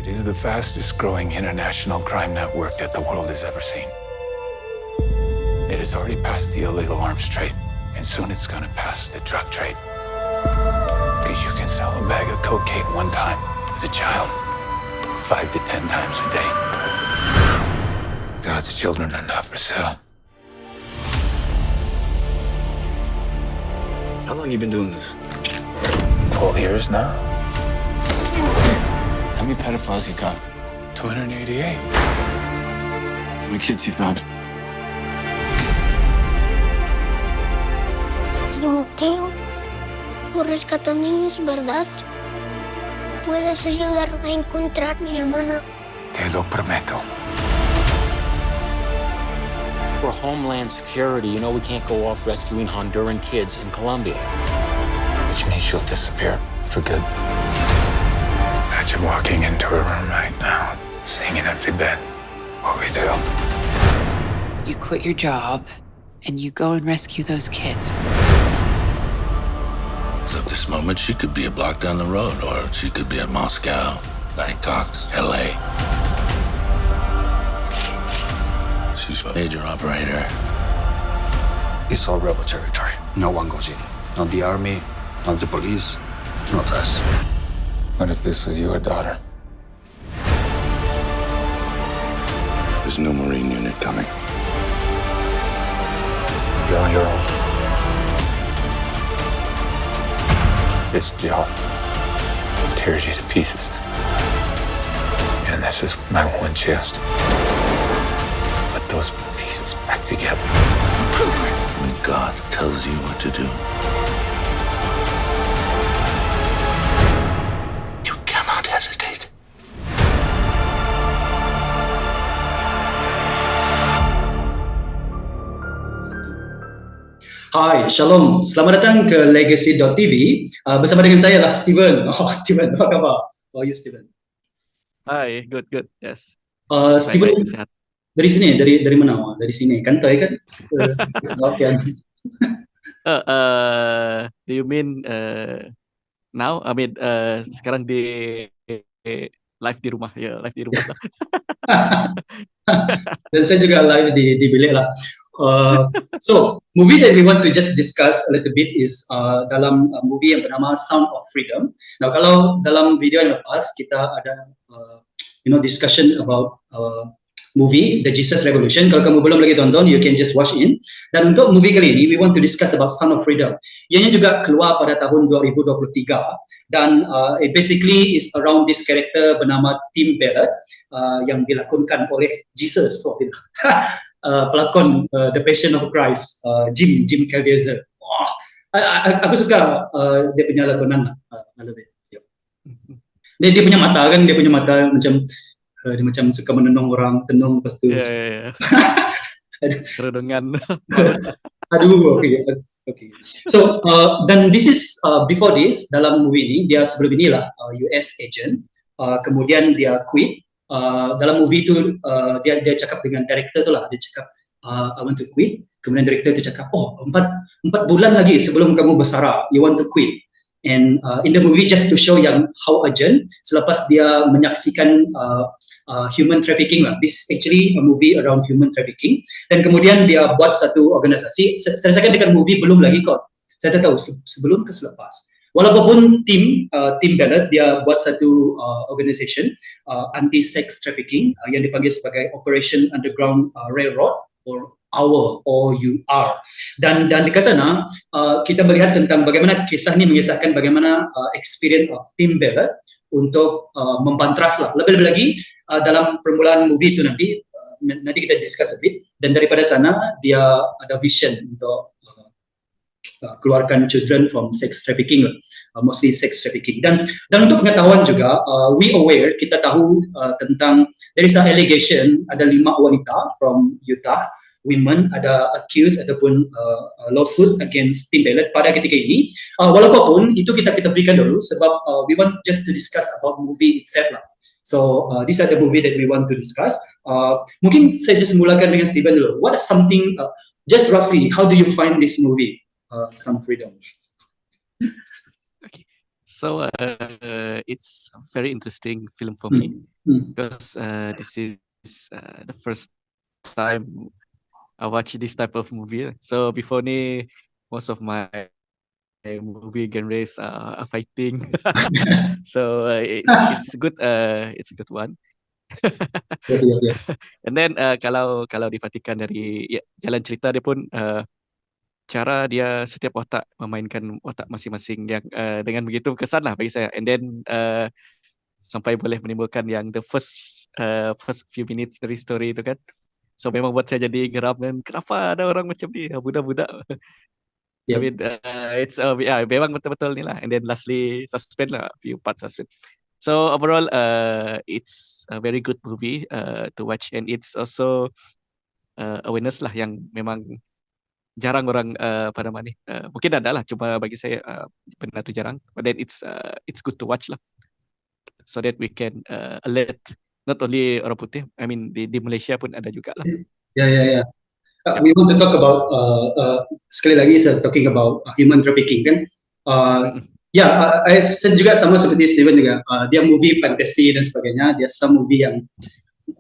It is the fastest growing international crime network that the world has ever seen. It has already passed the illegal arms trade, and soon it's gonna pass the drug trade. Because you can sell a bag of cocaine one time to a child 5 to 10 times a day. God's children are not for sale. How long you been doing this? 12 years now. How many pedophiles you caught? 288. How many kids you found? Timoteo, por rescatar niños, ¿verdad? ¿Puedes ayudarme a encontrar a mi hermana? Te lo prometo. For Homeland Security, you know we can't go off rescuing Honduran kids in Colombia. Which means she'll disappear for good. Imagine walking into a room right now, seeing an empty bed. What we do? You quit your job and you go and rescue those kids. So at this moment, she could be a block down the road, or she could be at Moscow, Bangkok, LA. She's a major operator. It's all rebel territory. No one goes in. Not the army, not the police, not us. What if this was your daughter? There's no Marine unit coming. You're on your own. This job tears you to pieces. And this is my one chance to put those pieces back together. When God tells you what to do, you cannot hesitate. Hai, Shalom. Selamat datang ke Legacy.tv. Bersama dengan saya lah Steven. Oh, Steven, apa khabar? How are you, Steven? Hai, good, yes. Steven, Baik-baik, sehat. dari sini, dari mana? Oh, dari sini, Kantai kan? Slovakian. Do you mean now? I mean, sekarang di live di rumah, ya, live di rumah lah. Dan saya juga live di bilik lah. So, movie that we want to just discuss a little bit is dalam movie yang bernama Sound of Freedom. Nah, kalau dalam video yang lepas kita ada discussion about movie The Jesus Revolution. Kalau kamu belum lagi tonton, you can just watch in. Dan untuk movie kali ini, we want to discuss about Sound of Freedom. Ianya juga keluar pada tahun 2023 dan it basically is around this character bernama Tim Ballard yang dilakonkan oleh Jesus. So, pelakon The Passion of Christ, Jim Caviezel. Wah, aku suka dia punya lakonan lah. I love it. Yep. Dia punya mata kan, dia punya mata macam dia macam suka menenung orang, tenung lepas tu. Yeah. Kerudungan. Aduh, okay. So, dan this is before this dalam movie ini dia sebelum inilah US agent. Kemudian dia quit. Dalam movie tu dia cakap dengan director tu lah, dia cakap I want to quit. Kemudian director tu cakap, oh 4 bulan lagi sebelum kamu bersara, you want to quit. And in the movie just to show yang how urgent, selepas dia menyaksikan human trafficking lah, this actually a movie around human trafficking, dan kemudian dia buat satu organisasi. Saya rasakan dekat movie belum lagi kot, saya tak tahu sebelum ke selepas. Walaupun Tim Ballard dia buat satu organisation anti-sex trafficking yang dipanggil sebagai Operation Underground Railroad or OUR. Dan dekat sana kita melihat tentang bagaimana kisah ini mengisahkan bagaimana experience of Tim Ballard untuk membantras lah. Lebih-lebih lagi dalam permulaan movie itu nanti kita discuss a bit, dan daripada sana dia ada vision untuk keluarkan children from sex trafficking, mostly sex trafficking. Dan untuk pengetahuan juga, we aware, kita tahu tentang there is a allegation, ada 5 wanita from Utah, women ada accused ataupun lawsuit against Tim Ballard pada ketika ini. Walaupun itu kita berikan dulu sebab we want just to discuss about movie itself lah. So these are the movie that we want to discuss. Mungkin saya just mulakan dengan Steven dulu. What is something just roughly, how do you find this movie? Some Freedom. Okay, so it's a very interesting film for me because this is the first time I watch this type of movie. So before ni, most of my movie genres are fighting. So it's good. It's a good one. And then kalau diperhatikan dari jalan cerita dia pun cara dia setiap watak memainkan watak masing-masing yang dengan begitu kesan lah bagi saya. And then sampai boleh menimbulkan yang the first few minutes dari story itu kan. So memang buat saya jadi geram dan kenapa ada orang macam ni, budak-budak. I mean, it's memang betul-betul ni lah. And then lastly suspense lah, few parts suspense. So overall, it's a very good movie to watch, and it's also awareness lah yang memang jarang orang pada mana ni. Mungkin ada lah, cuma bagi saya benda tu jarang. But then it's good to watch lah, so that we can alert not only orang putih. I mean di Malaysia pun ada juga lah. Yeah. We want to talk about sekali lagi talking about human trafficking kan. Saya juga sama seperti Steven juga. Dia movie fantasy dan sebagainya. Dia some movie yang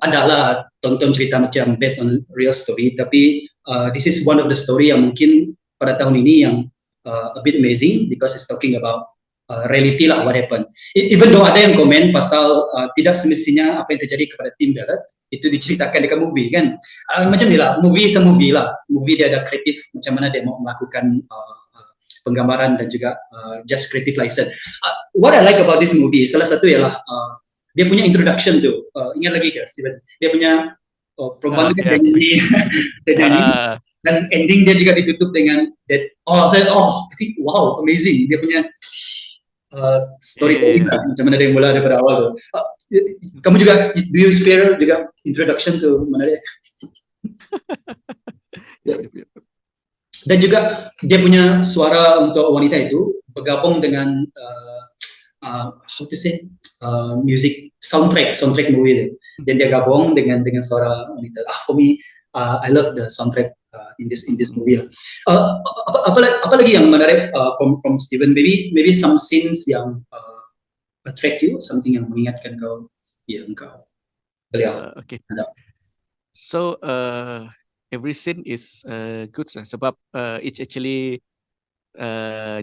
adalah tonton cerita macam based on real story. Tapi this is one of the story yang mungkin pada tahun ini yang a bit amazing because it's talking about reality lah what happened. Even though ada yang komen pasal tidak semestinya apa yang terjadi kepada Tim Ballard itu diceritakan dekat movie kan. Macam ni lah, movie is a movie lah. Movie dia ada kreatif macam mana dia mau melakukan penggambaran dan juga just creative license. What I like about this movie, salah satu ialah dia punya introduction tu. Ingat lagi ke Steven? Dia punya perempuan tu kan dia nyanyi dan ending dia juga ditutup dengan that. Wow, amazing. Dia punya story macam mana dia mula daripada awal tu. Kamu juga, do you spare juga introduction tu mana dia? Dan juga dia punya suara untuk wanita itu bergabung dengan how to say music soundtrack movie tu. Dan dia gabung dengan suara wanita. For me, I love the soundtrack in this movie. Apa lagi yang menarik from Steven? Maybe some scenes yang attract you, something yang mengingatkan kau, engkau. Okay. So every scene is good sebab it's actually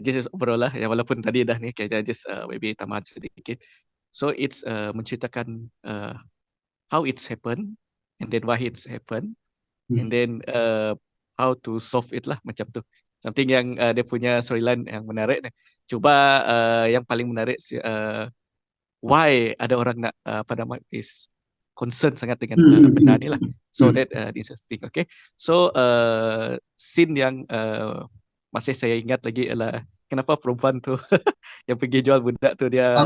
just overall lah, ya, walaupun tadi dah ni kita just maybe tambahan sedikit. So it's menceritakan how it's happened and then why it's happened and then how to solve it lah, macam tu. Something yang dia punya storyline yang menarik. Cuba yang paling menarik why ada orang nak is concern sangat dengan benda ni lah. So that interesting. Okay. So scene yang masih saya ingat lagi adalah kenapa perempuan tu yang pergi jual budak tu dia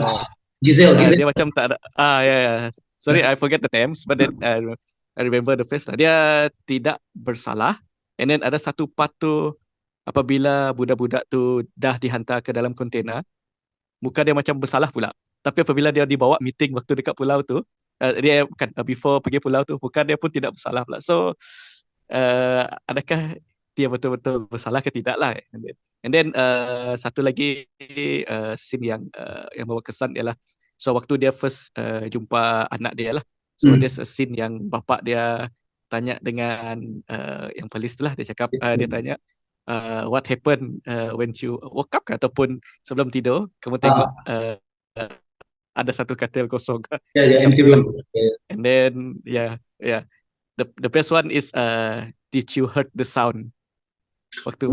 Giselle. Dia macam tak ada sorry, I forget the names, but then I remember the face. Dia tidak bersalah, and then ada satu part tu apabila budak-budak tu dah dihantar ke dalam kontena, muka dia macam bersalah pula. Tapi apabila dia dibawa meeting waktu dekat pulau tu, dia bukan before pergi pulau tu, muka dia pun tidak bersalah pula. So adakah dia betul-betul bersalah ke tidak lah? And then satu lagi scene yang bawa kesan ialah, so waktu dia first jumpa anak dia lah. So there's a scene yang bapak dia tanya dengan yang polis tu lah. Dia cakap, dia tanya what happened when you woke up, ataupun sebelum tidur kamu tengok ada satu katil kosong. And then the best one is did you heard the sound waktu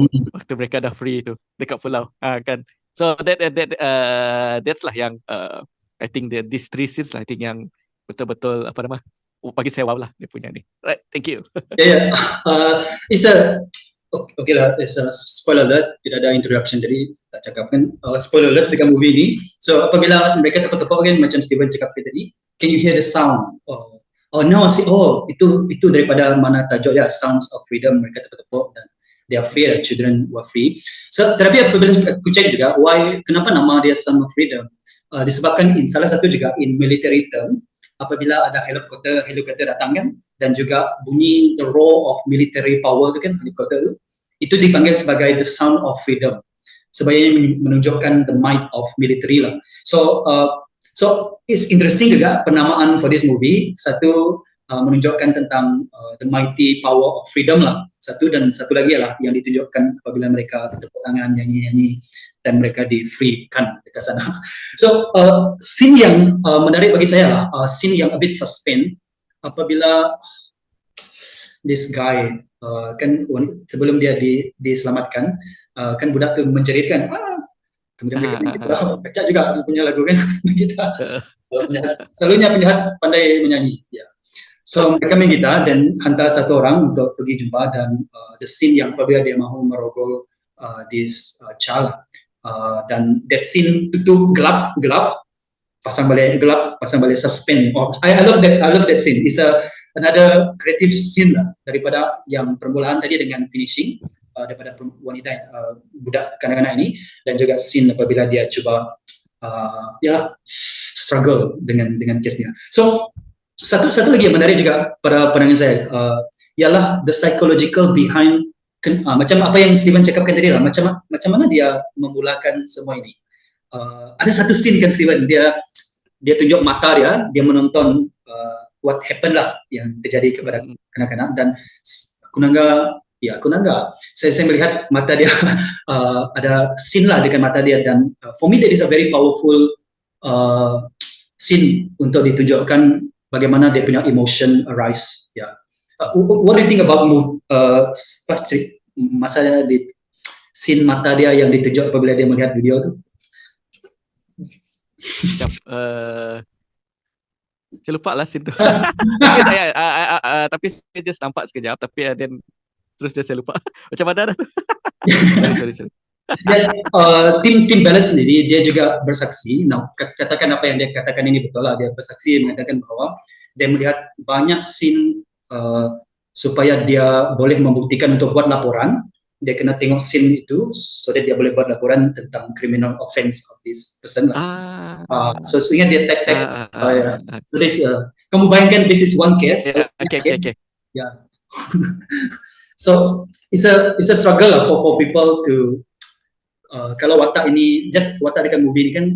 mereka dah free tu dekat pulau kan. So that's lah yang I think these three scenes lah, I think yang betul-betul bagi saya wow lah dia punya ni. Right, thank you. It's a okay lah, it's a spoiler alert, tidak ada introduction jadi tak cakap kan spoiler alert dekat movie ni. So apabila mereka tepuk-tepuk kan macam Steven cakap tadi, can you hear the sound? Itu daripada mana tajuk dia, Sounds of Freedom. Mereka tepuk-tepuk dan they are free, the children were free. So tetapi apabila aku cek juga kenapa nama dia Sound of Freedom, disebabkan salah satu juga in military term, apabila ada helikopter datang kan, dan juga bunyi the roar of military power tu kan, helikopter tu, itu dipanggil sebagai the sound of freedom, sebagai menunjukkan the might of military lah. So So it's interesting juga penamaan for this movie. Satu menunjukkan tentang the mighty power of freedom lah. Satu, dan satu lagi lah yang ditunjukkan apabila mereka tepuk tangan, nyanyi-nyanyi dan mereka di-free-kan dekat sana. So scene yang menarik bagi saya lah, scene yang a bit suspense apabila this guy kan sebelum dia diselamatkan, kan budak tu menjeritkan, kemudian mereka pecah juga punya lagu kan kita. Selalunya penjahat pandai menyanyi. Yeah. So mereka main gitar dan hantar satu orang untuk pergi jumpa, dan the scene yang apabila dia mahu merogoh this child, dan that scene itu gelap, pasang balik suspense. I love that scene. It's another creative scene lah daripada yang permulaan tadi dengan finishing daripada wanita budak kanak-kanak ini, dan juga scene apabila dia cuba struggle dengan case-nya. So satu lagi yang menarik juga pada pandangan saya ialah the psychological behind macam apa yang Steven cakapkan tadi lah, macam mana dia memulakan semua ini. Ada satu scene kan Steven, dia tunjuk mata dia menonton what happened lah yang terjadi kepada kanak-kanak, dan Kunanga, saya melihat mata dia ada scene lah dengan mata dia, dan for me that is a very powerful scene untuk ditunjukkan bagaimana dia punya emotion arise. What do you think about masa di scene mata dia yang ditunjuk apabila dia melihat video tu? Saya lupa lah scene tu. Tapi saya just nampak sekejap, tapi then terus saya lupa. Macam mana dah tu? Sorry. Dan tim balance sendiri dia juga bersaksi. Katakan apa yang dia katakan ini betul lah. Dia bersaksi mengatakan bahawa dia melihat banyak scene supaya dia boleh membuktikan untuk buat laporan. Dia kena tengok scene itu so that dia boleh buat laporan tentang criminal offense of this person lah. So ingat dia tag. So this, kamu bayangkan this is one case. Okay. Yeah. So it's a struggle lah for people to kalau watak ini, just watak dekat movie ini kan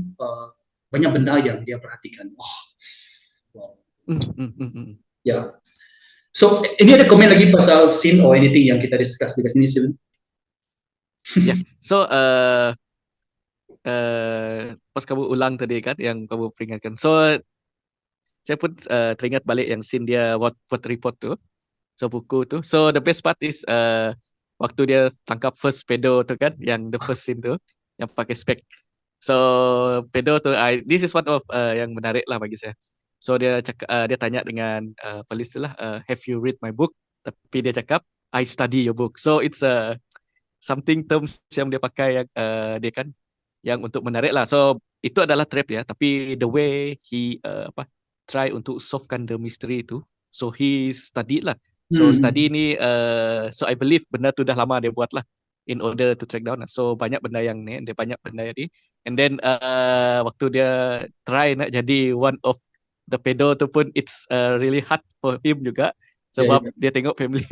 banyak benda yang dia perhatikan. Yeah. So ini ada komen lagi pasal scene or anything yang kita discuss dekat sini, Steven? Yeah. So pas kamu ulang tadi kan yang kamu peringatkan. So saya pun teringat balik yang scene dia what report tu. So buku tu. So the best part is waktu dia tangkap first pedo tu kan, yang the first scene tu yang pakai spek. So pedo tu this is one of yang menarik lah bagi saya. So dia cakap dia tanya dengan polis tu lah, have you read my book? Tapi dia cakap I study your book. So it's something terms yang dia pakai yang dia kan yang untuk menarik lah. So itu adalah trap ya, tapi the way he try untuk solvekan the mystery tu, so he studied lah. So study ni so I believe benda tu dah lama dia buat lah in order to track down lah. So banyak benda yang ni, dia banyak benda ni, and then waktu dia try nak jadi one of the pedo tu pun it's really hard for him juga sebab dia tengok family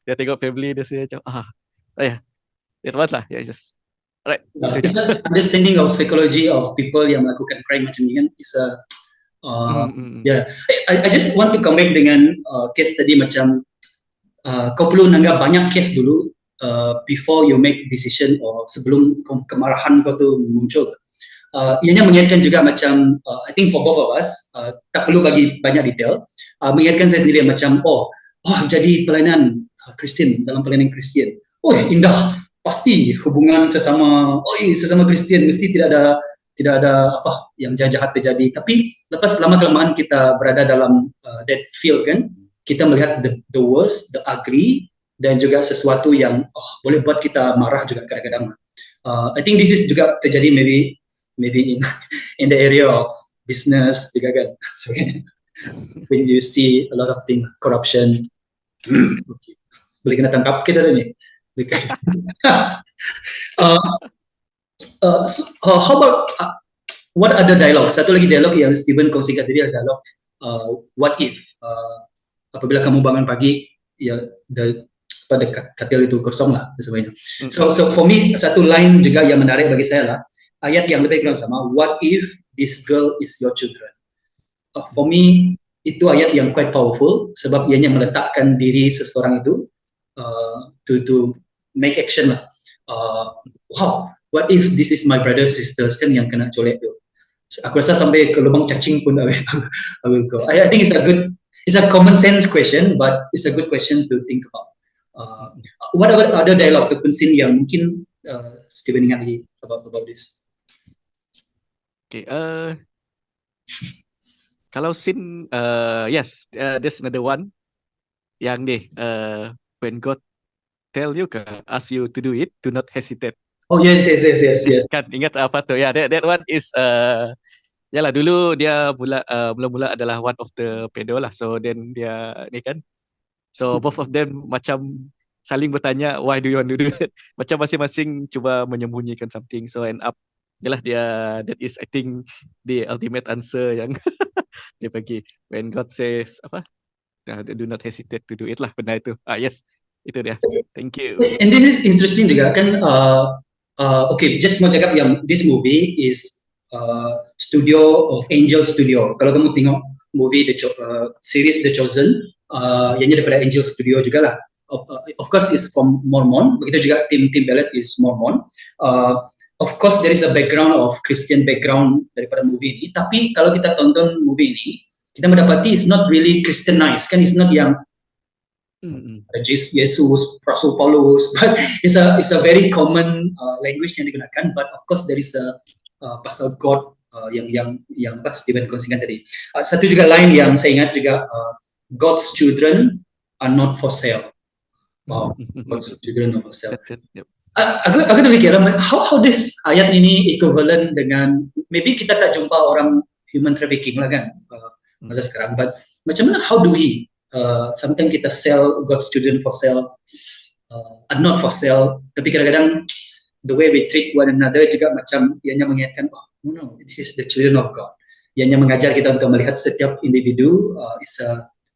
dia macam it was lah just right. Understanding of psychology of people yang melakukan crime macam ni kan is a I just want to comment dengan case tadi macam kau perlu nanggap banyak case dulu before you make decision or sebelum kemarahan kau tu muncul. Ianya mengingatkan juga macam I think for both of us tak perlu bagi banyak detail, mengingatkan saya sendiri macam jadi pelayanan Kristian, dalam pelayanan Kristian indah, pasti hubungan sesama Kristian mesti tidak ada apa yang jahat terjadi. Tapi lepas lama-kelamaan kita berada dalam that field kan, kita melihat the worst, the ugly, dan juga sesuatu yang boleh buat kita marah juga kadang-kadang. I think this is juga terjadi maybe in the area of business juga kan. So, when you see a lot of things, corruption, boleh kena tangkap kita ni. How about what other dialogue? Satu lagi dialog yang Steven kongsikan tadi adalah dialog what if apabila kamu bangun pagi pada katil itu kosong lah dan sebagainya. So for me satu line juga yang menarik bagi saya lah ayat yang lebih kurang sama. What if this girl is your children. For me, itu ayat yang quite powerful sebab ianya meletakkan diri seseorang itu to make action lah. Wow, what if this is my brother sisters kan yang kena colek tu. So, aku rasa sampai ke lubang cacing pun I will go. I think it's a common sense question, but it's a good question to think about. What about other dialogue ataupun scene yang mungkin Steven ingat lagi about this? Okay, kalau scene, yes, there's another one yang ni, when God tell you ask you to do it, do not hesitate. Oh yes. Kan ingat apa tu? Yeah, that one is yalah dulu dia mula-mula adalah one of the pedo lah. So then dia ni kan. So both of them macam saling bertanya why do you want to do it? Macam masing-masing cuba menyembunyikan something. So end up yalah that is I think the ultimate answer yang dia bagi when God says apa? Do not hesitate to do it lah, benda itu. Yes, itu dia. Thank you. And this is interesting juga kan. Okay, just mau cakap yang this movie is studio of Angel Studio. Kalau kamu tengok movie series The Chosen, ianya daripada Angel Studio juga lah. Of course is from Mormon. Begitu juga tim Ballet is Mormon. Of course there is a background of Christian background daripada movie ini. Tapi kalau kita tonton movie ini, kita mendapati it's not really Christianized kan, it's not yang Yesus, Rasul Paulus, but it's a very common language yang digunakan. But of course there is a pasal God yang Steven kongsikan tadi. Satu juga line yang saya ingat juga, God's children are not for sale. Wow, God's children are not for sale. Yep. Aku terfikir how this ayat ini equivalent dengan maybe kita tak jumpa orang human trafficking lah kan masa sekarang, but macam mana how do we sometimes kita sell God's children for sale, are not for sale, tapi kadang-kadang the way we treat one another juga macam ianya mengingatkan, oh no, this is the children of God. Ianya mengajar kita untuk melihat setiap individu is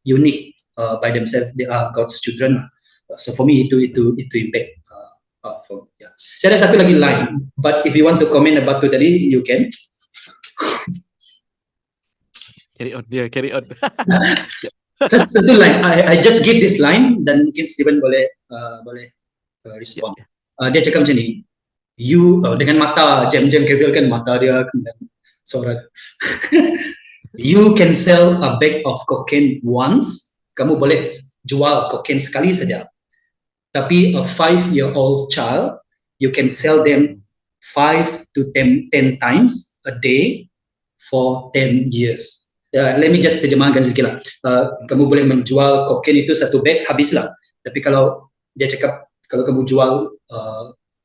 unique by themselves, they are God's children. So for me itu impact. Saya ada satu lagi line, but if you want to comment about itu tadi, you can. Carry on. Satu line, I just give this line dan mungkin Steven boleh respond. Dia cakap macam ni, you dengan mata James Gabriel kan mata dia kemudian suara. You can sell a bag of cocaine once, kamu boleh jual cocaine sekali saja. Tapi a 5-year-old child, you can sell them 5 to 10 times a day for 10 years. Let me just terjemahkan sedikit lah. Kamu boleh menjual kokain itu satu bag, habislah. Tapi kalau dia cakap, kalau kamu jual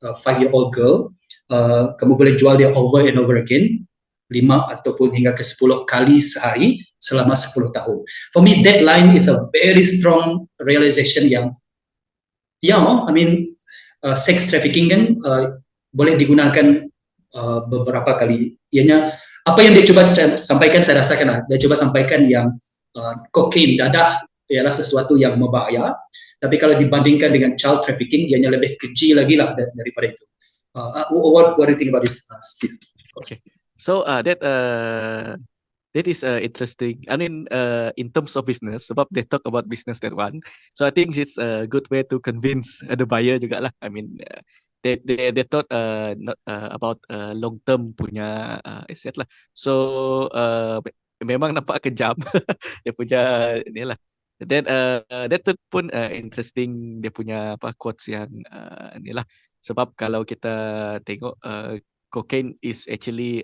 5-year-old girl, kamu boleh jual dia over and over again, 5 ataupun hingga ke 10 kali sehari selama 10 tahun. For me, that line is a very strong realization yang I mean, sex trafficking kan boleh digunakan beberapa kali. Ianya apa yang dia cuba sampaikan, saya rasakan dia cuba sampaikan yang kokain dadah ialah sesuatu yang berbahaya. Tapi kalau dibandingkan dengan child trafficking, ianya lebih kecil lagi lah daripada itu. What do you think about this, Steve? Okay. So that is interesting. I mean, in terms of business, sebab they talk about business that one. So I think it's a good way to convince the buyer juga lah. I mean, they thought not about long term punya asset lah. So memang nampak kejam dia punya ni lah. Then that pun interesting dia punya quotes yang ni lah. Sebab kalau kita tengok cocaine is actually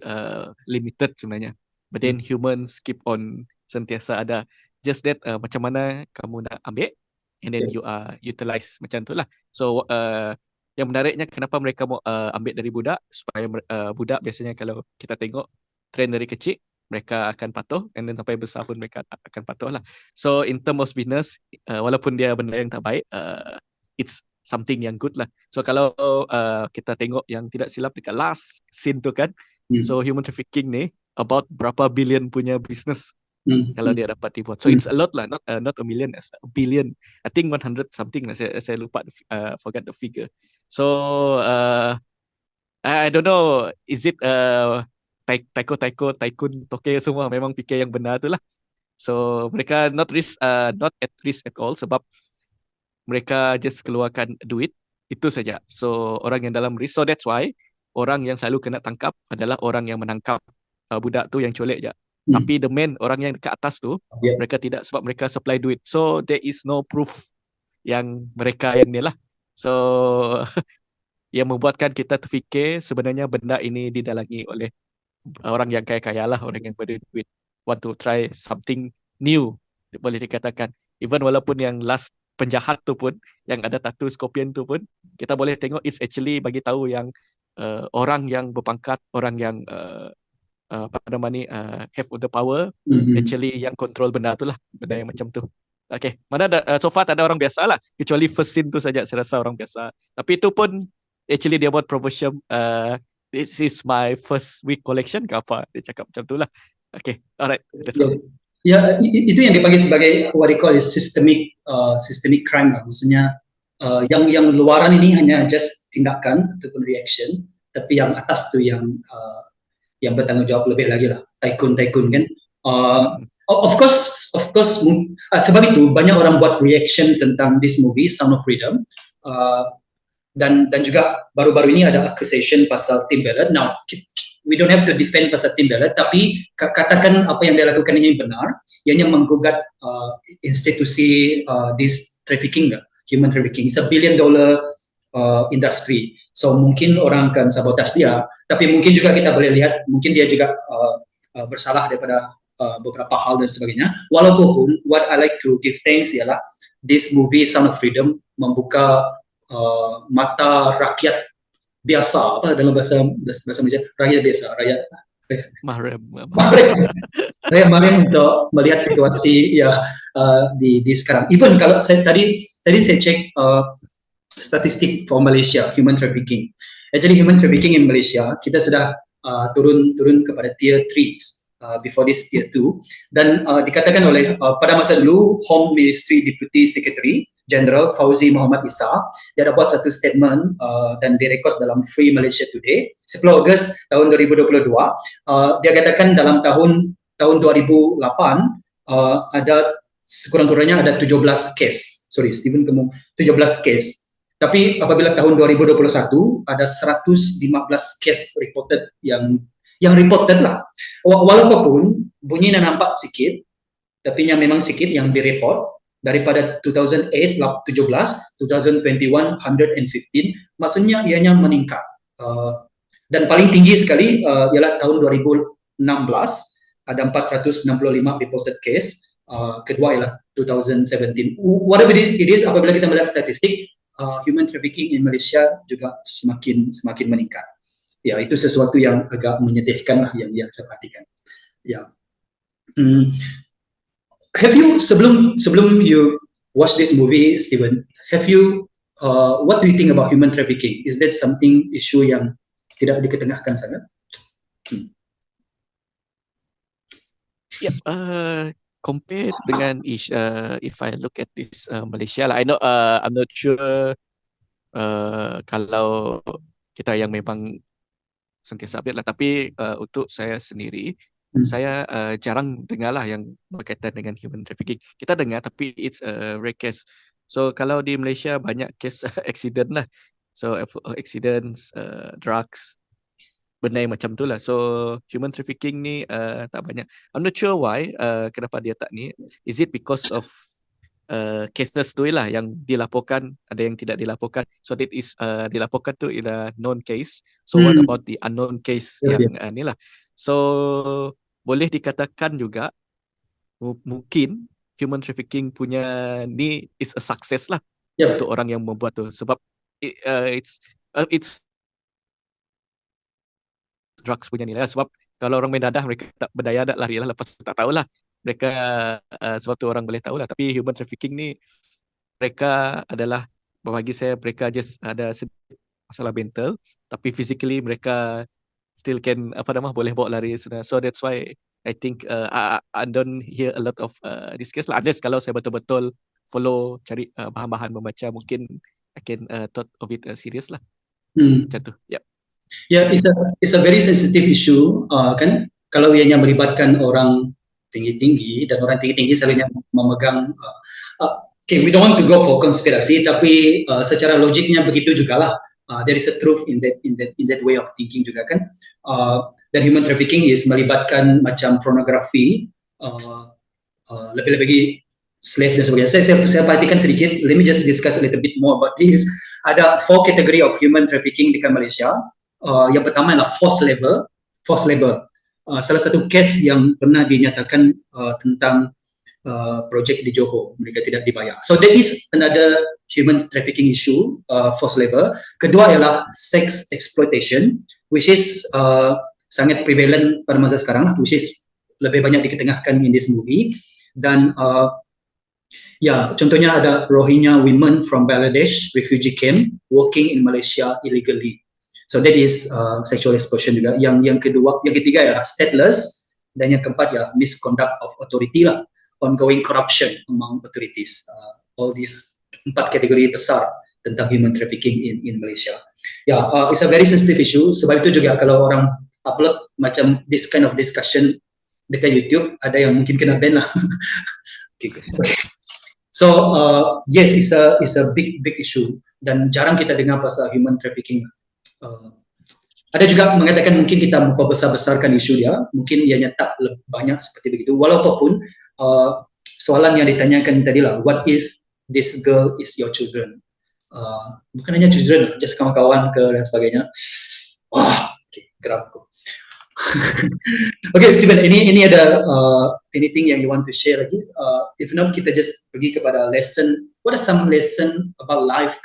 limited sebenarnya. But then humans keep on sentiasa ada. Just that macam mana kamu nak ambil and then you utilize macam tu lah. So yang menariknya kenapa mereka mau ambil dari budak, supaya budak biasanya kalau kita tengok trend dari kecil mereka akan patuh, and then sampai besar pun mereka akan patuh lah. So in terms of business, walaupun dia benda yang tak baik, it's something yang good lah. So kalau kita tengok yang tidak silap dekat last scene tu kan, so human trafficking ni about berapa billion punya business kalau dia dapat dibuat. So it's a lot lah, not a million, a billion. I think 100 something lah. Saya lupa, forget the figure. So I don't know, is it tycoon, toke semua memang fikir yang benar tu lah. So mereka not at risk at all sebab mereka just keluarkan duit itu saja. So orang yang dalam risk. So that's why orang yang selalu kena tangkap adalah orang yang menangkap budak tu yang colek je. Tapi the main orang yang dekat atas tu mereka tidak sebab mereka supply duit. So there is no proof yang mereka yang ni lah. So yang membuatkan kita terfikir sebenarnya benda ini didalangi oleh orang yang kaya-kaya lah, orang yang berduit, want to try something new, boleh dikatakan. Even walaupun yang last penjahat tu pun, yang ada tattoo scorpion tu pun, kita boleh tengok it's actually bagi tahu yang orang yang berpangkat, orang yang apa nama ni, have the power, actually yang control benda tu lah, benda yang macam tu. Okay, mana ada, so far tak ada orang biasa lah, kecuali first scene tu saja saya rasa orang biasa. Tapi itu pun actually dia buat promotion, this is my first week collection ke apa, dia cakap macam tu lah. Okay, alright, that's all. Ya, itu yang dipanggil sebagai what they call is systemic crime lah. Maksudnya yang luaran ini hanya just tindakan ataupun reaction, tapi yang atas tu yang bertanggung jawab lebih lagi lah, tycoon kan. Of course, sebab itu banyak orang buat reaction tentang this movie Sound of Freedom, dan juga baru-baru ini ada accusation pasal Tim Ballard. Now we don't have to defend pasal Tim Ballard, tapi katakan apa yang dia lakukan ini benar, ianya menggugat institusi this trafficking, human trafficking. It's $1 billion industry. So mungkin orang akan sabotage dia, tapi mungkin juga kita boleh lihat mungkin dia juga bersalah daripada beberapa hal dan sebagainya. Walaupun what I like to give thanks ialah this movie Sound of Freedom membuka mata rakyat biasa, apa dalam bahasa Malaysia, rakyat biasa, rakyat Mahram untuk melihat situasi di sekarang. Even kalau tadi saya cek statistik for Malaysia human trafficking. Actually human trafficking in Malaysia kita sudah turun kepada tier 3 before this tier 2, dan dikatakan oleh pada masa dulu Home Ministry Deputy Secretary General Fauzi Muhammad Isa, dia ada buat satu statement dan direkod dalam Free Malaysia Today 10 Ogos tahun 2022. Dia katakan dalam tahun 2008 ada sekurang-kurangnya ada 17 case. Sorry, Steven, kamu 17 case. Tapi apabila tahun 2021 ada 115 case reported yang reported lah. Walaupun bunyinya nampak sikit, tapi yang memang sikit yang direport daripada 2008 17, 2021 115, maksudnya ianya meningkat. Dan paling tinggi sekali ialah tahun 2016 ada 465 reported case. Kedua ialah 2017. Whatever it is, apabila kita melihat statistik, human trafficking in Malaysia juga semakin meningkat. Ya, itu sesuatu yang agak menyedihkan lah yang saya perhatikan. Ya. Have you sebelum you watch this movie, Steven, have you what do you think about human trafficking? Is that something issue yang tidak diketengahkan sangat? Yep, compare dengan if I look at this Malaysia lah, I know I'm not sure kalau kita yang memang sentiasa update lah, tapi untuk saya sendiri saya jarang dengar lah yang berkaitan dengan human trafficking. Kita dengar tapi it's a rare case. So kalau di Malaysia banyak case accident lah, so accidents, drugs, benda yang macam tu lah. So human trafficking ni tak banyak. I'm not sure why kenapa dia tak ni. Is it because of cases tu lah yang dilaporkan, ada yang tidak dilaporkan. So that is dilaporkan tu ialah known case. So what about the unknown case yang ni lah. So boleh dikatakan juga mungkin human trafficking punya ni is a success lah untuk orang yang membuat tu, sebab it's drugs punya nilai. Sebab kalau orang main dadah mereka tak berdaya dah lari lah, lepas tak tahulah mereka sebab tu orang boleh tahu lah. Tapi human trafficking ni mereka adalah, bagi saya mereka just ada masalah mental, tapi physically mereka still can boleh bawa lari. So that's why I think I don't hear a lot of this case lah, unless kalau saya betul-betul follow, cari bahan-bahan membaca, mungkin I can thought of it serious lah. Macam tu. Yep. Ya, it's a very sensitive issue, kan? Kalau ianya melibatkan orang tinggi-tinggi dan orang tinggi-tinggi selalunya memegang. Okay, we don't want to go for konspirasi, tapi secara logiknya begitu jugalah. There is a truth in that way of thinking juga kan. Dan human trafficking is melibatkan macam pornografi, lebih-lebih slave dan sebagainya. Saya perhatikan sedikit. Let me just discuss a little bit more about this. Ada 4 kategori of human trafficking di Malaysia. Yang pertama adalah forced labor. Salah satu case yang pernah dinyatakan tentang projek di Johor, mereka tidak dibayar. So there is another human trafficking issue, forced labor. Kedua ialah sex exploitation, which is sangat prevalent pada masa sekarang, which is lebih banyak diketengahkan in this movie. Dan contohnya ada Rohingya women from Bangladesh refugee camp working in Malaysia illegally. So that is sexual exploitation juga. Yang ketiga ialah stateless, dan yang keempat ya misconduct of authority lah, ongoing corruption among authorities. All these 4 kategori besar tentang human trafficking in Malaysia. It's a very sensitive issue. Sebab itu juga kalau orang upload macam this kind of discussion dekat YouTube, ada yang mungkin kena ban lah. Okay. So yes, it's a big issue, dan jarang kita dengar pasal human trafficking. Ada juga mengatakan mungkin kita membesar-besarkan isu dia, mungkin ianya tak banyak seperti begitu. Walaupun soalan yang ditanyakan tadi lah, what if this girl is your children? Bukan hanya children, just kawan-kawan ke dan sebagainya. Okay, geram aku. Okay, Steven, ini ada anything yang you want to share lagi? If not, kita just pergi kepada lesson. What are some lesson about life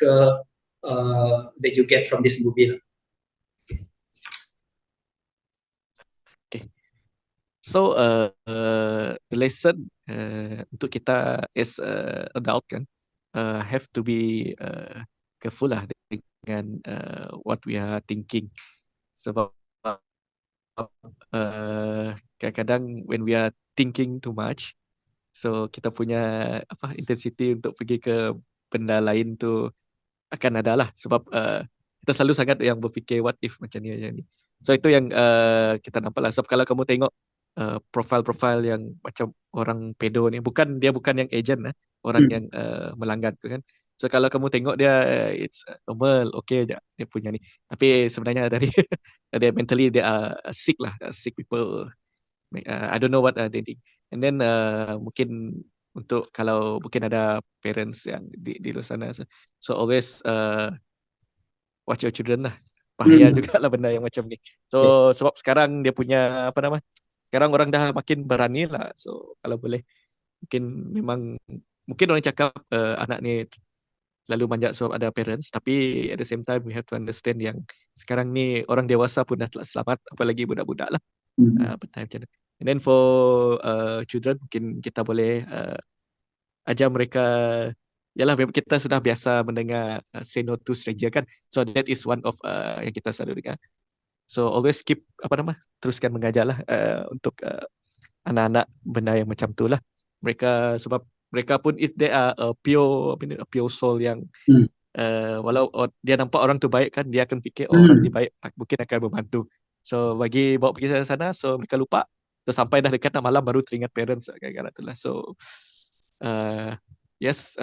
that you get from this movie? So the lesson untuk kita as adult kan, have to be careful lah dengan what we are thinking. Sebab kadang-kadang when we are thinking too much, so kita punya intensity untuk pergi ke benda lain tu akan ada lah. Sebab kita selalu sangat yang berfikir what if macam ni. So itu yang kita nampak lah. Sebab kalau kamu tengok profil-profil yang macam orang pedo ni, bukan yang agent orang yang melanggar tu kan. So kalau kamu tengok dia it's normal, okay je dia punya ni. Tapi sebenarnya dari mentally they are sick lah, sick people. I don't know what they think. And then mungkin untuk kalau mungkin ada parents yang di luar sana, so always watch your children lah. Bahaya juga lah benda yang macam ni. So sebab sekarang dia punya sekarang orang dah makin berani lah. So kalau boleh mungkin orang cakap anak ni selalu manjat sebab ada parents, tapi at the same time we have to understand yang sekarang ni orang dewasa pun dah telah selamat, apalagi budak-budak lah. Benda macam tu. And then for children, mungkin kita boleh ajar mereka, yalah kita sudah biasa mendengar say no to stranger kan. So that is one of yang kita selalu dengar. So always keep teruskan mengajarlah untuk anak-anak benda yang macam tu lah. Mereka sebab mereka pun if they are a pure soul yang walau dia nampak orang tu baik kan, dia akan fikir orang ni baik, mungkin akan membantu. So bagi bawa pergi sana, so mereka lupa. So sampai dah dekat malam baru teringat parents kadang-kadang tu lah. So yes,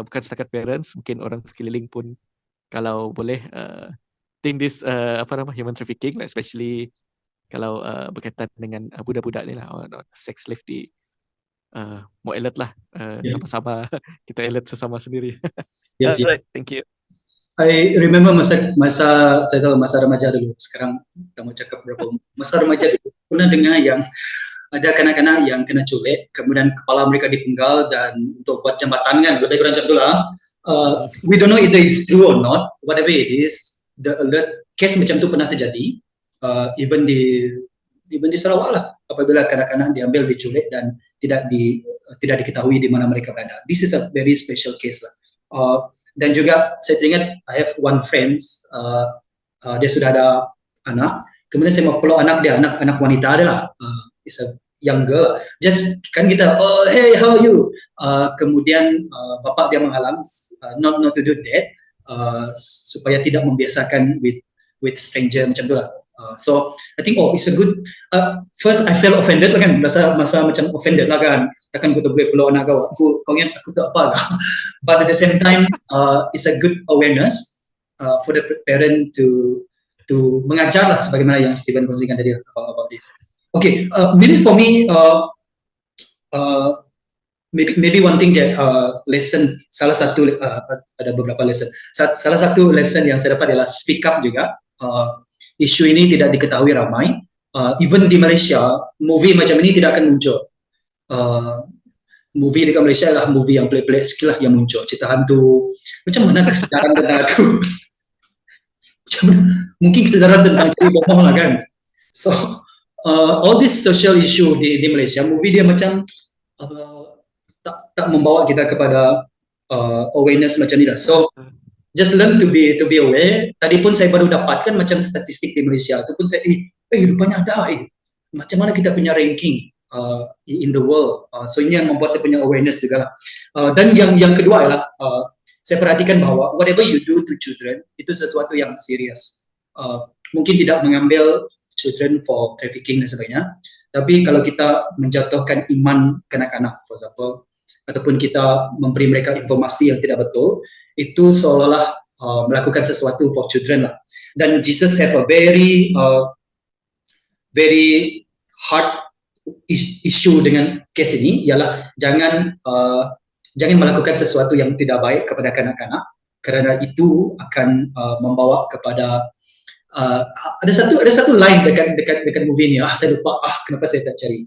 bukan setakat parents, mungkin orang sekeliling pun kalau boleh think this human trafficking, like especially kalau berkaitan dengan budak-budak ni lah, sex slave di more alert lah, sama-sama kita alert sesama sendiri. Alright, thank you. I remember masa saya tahu masa remaja dulu. Sekarang kita mau cakap berapa masa remaja dulu. Pernah dengar yang ada kanak-kanak yang kena culik, kemudian kepala mereka dipenggal dan untuk buat jambatan kan, lebih kurang macam itulah. We don't know either it's true or not. Whatever it is, the alert case macam tu pernah terjadi. Even di Sarawak lah, apabila kanak-kanak diambil, diculik dan tidak diketahui di mana mereka berada. This is a very special case lah. Dan juga saya teringat I have one friends, dia sudah ada anak, kemudian saya mau follow anak dia, anak wanita dia lah, is a young girl. Just kan kita, oh hey how are you? Kemudian bapak dia menghalang not to do that, supaya tidak membiasakan with with stranger macam tu lah. So I think it's a good. First I feel offended lah kan, masa macam offended lah kan. Takkan aku tak boleh peluk anak kau ingat aku tak apa lah. But at the same time, it's a good awareness for the parent to mengajar lah sebagaimana yang Steven kongsikan tadi about this. Okay, maybe for me, maybe one thing that lesson, salah satu ada beberapa lesson. Salah satu lesson yang saya dapat adalah speak up juga. Isu ini tidak diketahui ramai. Even di Malaysia, movie macam ini tidak akan muncul. Movie dekat Malaysia adalah movie yang pelik-pelik sikit lah yang muncul. Cerita hantu. Macam mana kesedaran tentang aku? Macam mana? Mungkin kesedaran tentang cari bohong lah kan. So, all this social issue di Malaysia, movie dia macam tak membawa kita kepada awareness macam ni lah. So, just learn to be aware. Tadi pun saya baru dapatkan macam statistik di Malaysia. Itu pun saya, rupanya ada macam mana kita punya ranking in the world. So ini yang membuat saya punya awareness juga lah. Dan yang kedua adalah saya perhatikan bahawa whatever you do to children itu sesuatu yang serius. Mungkin tidak mengambil children for trafficking dan sebagainya. Tapi kalau kita menjatuhkan iman kanak-kanak, for example, ataupun kita memberi mereka informasi yang tidak betul, itu seolah-olah melakukan sesuatu for children lah. Dan Jesus have a very hard issue dengan case ini, ialah jangan melakukan sesuatu yang tidak baik kepada kanak-kanak, kerana itu akan membawa kepada ada satu line dekat movie ni, saya lupa kenapa saya tak cari,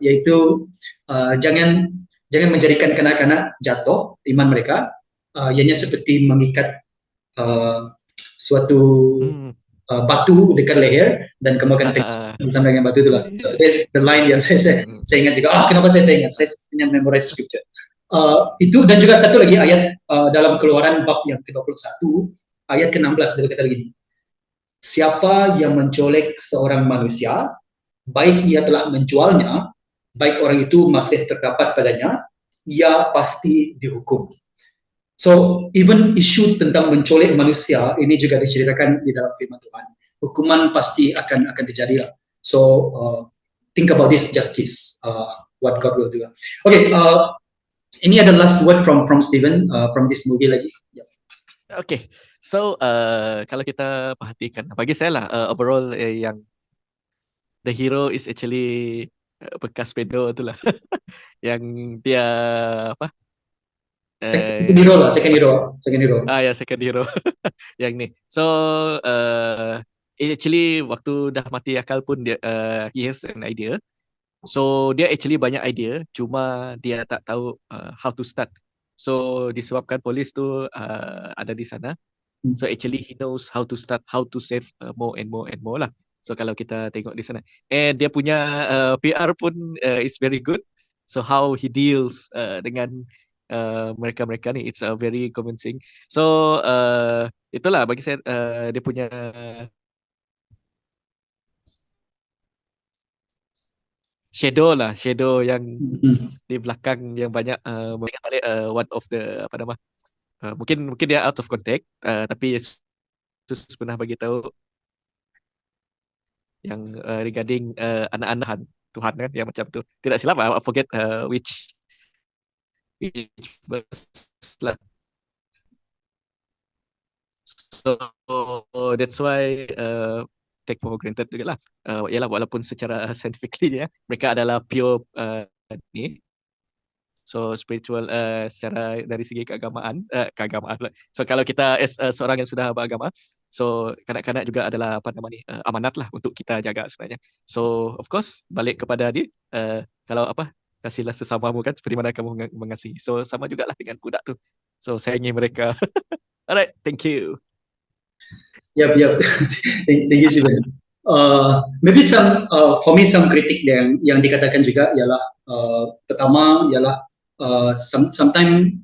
iaitu jangan menjadikan kanak-kanak jatuh iman mereka, ianya seperti mengikat suatu batu dekat leher dan kamu akan bersama dengan batu itulah. So that's the line yang saya ingat juga. Kenapa saya tak ingat? Saya punya memorize scripture. Itu dan juga satu lagi ayat dalam Keluaran bab yang ke-21 ayat ke-16 dia kata begini. Siapa yang mencolek seorang manusia, baik ia telah menjualnya, baik orang itu masih terdapat padanya, ia pasti dihukum. So even isu tentang mencolek manusia ini juga diceritakan di dalam firman Tuhan. Hukuman pasti akan terjadi lah. So think about this justice, what God will do. Okay, ini ada last word from Steven from this movie lagi. Yeah. Okay, so kalau kita perhatikan, bagi saya lah overall yang the hero is actually bekas pedo tu lah. Yang dia apa? Second hero. Ya, second hero. Yang ni. So actually waktu dah mati akal pun dia he has an idea. So dia actually banyak idea, cuma dia tak tahu how to start. So disebabkan polis tu ada di sana. So actually he knows how to start, how to save more and more lah. So kalau kita tengok di sana, and dia punya PR pun is very good. So how he deals dengan mereka ni, it's very convincing. So itulah bagi saya dia punya shadow yang di belakang yang banyak mengingat balik one of the apa nama mungkin dia out of contact, tapi Yesus pernah bagi tahu yang regarding anak-anak Tuhan kan, yang macam tu. Tidak silap, I forget which verse lah. So that's why take for granted juga lah. Yalah, walaupun secara scientifically mereka adalah pure ni. So spiritual secara dari segi keagamaan lah. So kalau kita as seorang yang sudah beragama, so kanak-kanak juga adalah apa nama ni amanat lah untuk kita jaga sebenarnya. So of course balik kepada dia, kalau apa, kasihlah sesamamu kan seperti mana kamu mengasihi. So sama jugalah dengan budak tu. So sayangi mereka. Alright, thank you. Yep. Thank you, Steven. Maybe for me some kritik yang dikatakan juga ialah pertama ialah sometimes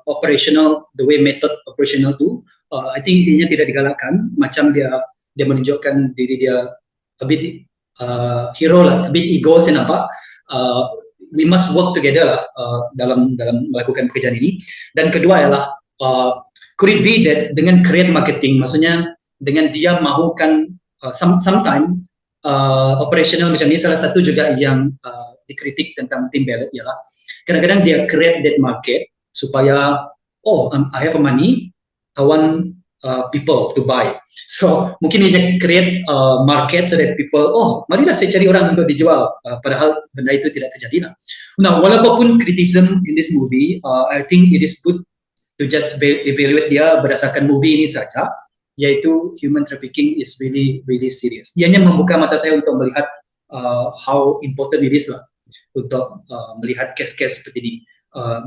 operational, the way method operational tu, I think ianya tidak digalakkan. Macam dia menunjukkan diri dia a bit hero lah, a bit ego saya nampak. We must work together lah dalam melakukan pekerjaan ini. Dan kedua ialah could it be that dengan create marketing, maksudnya dengan dia mahukan sometime operational macam ni. Salah satu juga yang dikritik tentang Team Ballot ialah kadang-kadang dia create that market supaya I have money, I want people to buy. So mungkin dia create market so that people, marilah saya cari orang untuk dijual, padahal benda itu tidak terjadi lah. Now, walaupun criticism in this movie, I think it is good to just evaluate dia berdasarkan movie ini saja, yaitu human trafficking is really really serious. Ianya membuka mata saya untuk melihat how important it is lah untuk melihat kes-kes seperti ini,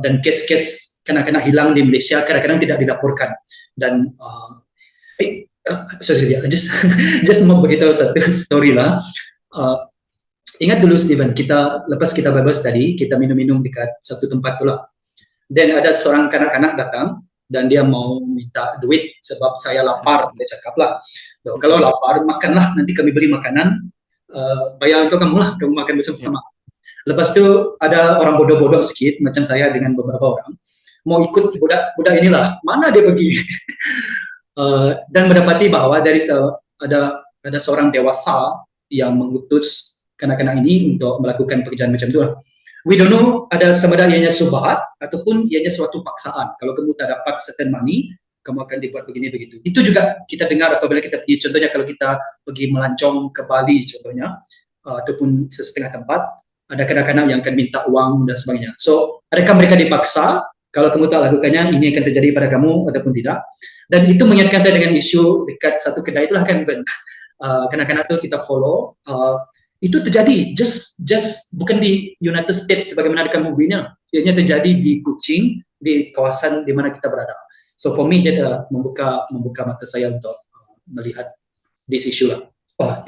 dan kes-kes kanak-kanak hilang di Malaysia kadang-kadang tidak dilaporkan. Dan sorry, just mau beritahu satu story lah. Ingat dulu Steven, lepas kita bebas tadi, kita minum-minum dekat satu tempat tu lah. Dan ada seorang kanak-kanak datang dan dia mau minta duit sebab saya lapar. Dia cakap lah, kalau lapar makanlah, nanti kami beli makanan, bayar untuk kamu lah, kamu makan bersama-sama. Lepas tu ada orang bodoh-bodoh sikit macam saya dengan beberapa orang mau ikut budak inilah, mana dia pergi. Dan mendapati bahawa ada seorang dewasa yang mengutus kanak-kanak ini untuk melakukan pekerjaan macam tu lah. We don't know ada sama ada ianya subhat ataupun ianya suatu paksaan. Kalau kamu tak dapat certain money, kamu akan dibuat begini begitu. Itu juga kita dengar apabila kita pergi, contohnya kalau kita pergi melancong ke Bali contohnya, ataupun setengah tempat, ada kanak-kanak yang akan minta uang dan sebagainya. So, adakah mereka dipaksa? Kalau kamu tak lakukannya, ini akan terjadi pada kamu ataupun tidak. Dan itu mengingatkan saya dengan isu dekat satu kedai itulah kan, kanak-kanak tu kita follow. Itu terjadi just bukan di United States sebagaimana dekat movie-nya. Ianya terjadi di Kuching, di kawasan di mana kita berada. So for me, dia membuka mata saya untuk melihat this issue lah.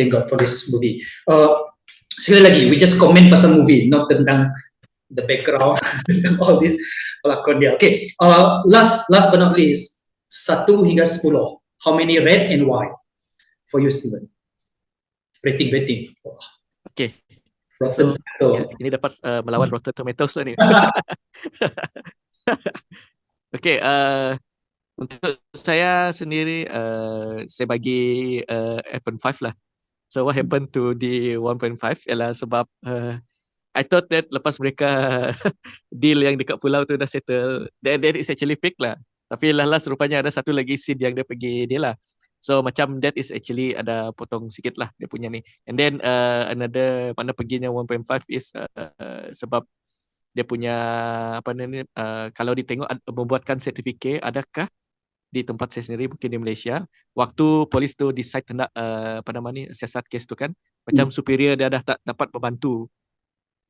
Thank God for this movie. Sekali lagi, we just comment pasal movie, not tentang the background, all this pelakon dia. Okay, last but not least, 1 hingga 10, how many red and why for you, Steven? Rating. Okay. Rotten Tomato. Ini dapat melawan Rotten Tomatoes ni. Okay, untuk saya sendiri, saya bagi 8.5 lah. So what happened to the 1.5 ialah sebab I thought that lepas mereka deal yang dekat pulau tu dah settle, that is actually fake lah. Tapi last rupanya ada satu lagi scene yang dia pergi dia lah. So macam that is actually ada potong sikit lah dia punya ni. And then another mana perginya 1.5 is sebab dia punya apa ni, kalau ditengok membuatkan sertifikat, adakah di tempat saya sendiri mungkin di Malaysia, waktu polis tu decide hendak apa nama ni siasat kes tu kan, macam superior dia dah tak dapat membantu.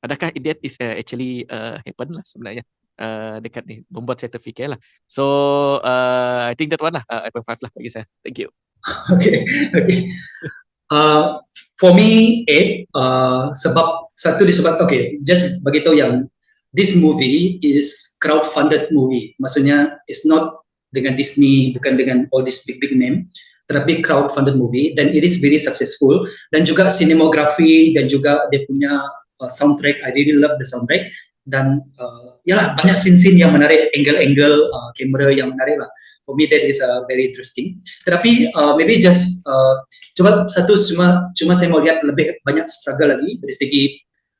Adakah that is actually happen lah sebenarnya dekat ni membuat sertifikat lah. So I think that one lah 8.5 lah bagi saya. Thank you. Okay. For me 8 sebab satu disebab just bagi tahu yang this movie is crowdfunded movie. Maksudnya it's not dengan Disney, bukan dengan all this big name, tetapi crowdfunded movie, dan it is very successful. Dan juga cinematography dan juga dia punya soundtrack, I really love the soundtrack. Dan yalah banyak scene-scene yang menarik, angle kamera yang menarik lah. For me that is very interesting. Tetapi maybe just cuma saya mau lihat lebih banyak struggle lagi dari segi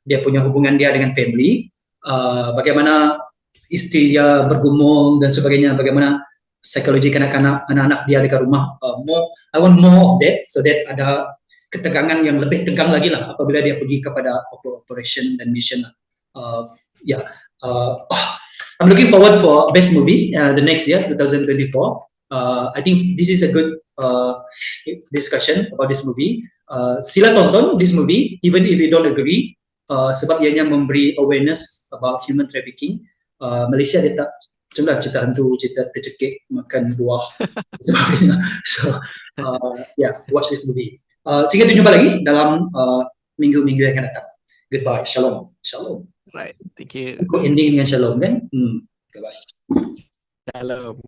dia punya hubungan dia dengan family, bagaimana isteri dia bergumul dan sebagainya, bagaimana psikologi kanak-kanak, anak-anak dia dekat rumah. I want more of that, so that ada ketegangan yang lebih tegang lagi lah apabila dia pergi kepada operation dan mission lah. I'm looking forward for best movie the next year 2024. I think this is a good discussion about this movie. Sila tonton this movie even if you don't agree, sebab ianya memberi awareness about human trafficking. Malaysia dia tak cuma cerita hantu, cerita tercekik makan buah sebagainya. So watch this movie. Sehingga jumpa lagi dalam minggu-minggu yang akan datang. Goodbye, shalom. Right, thank you. Ending dengan shalom kan? Goodbye. Shalom.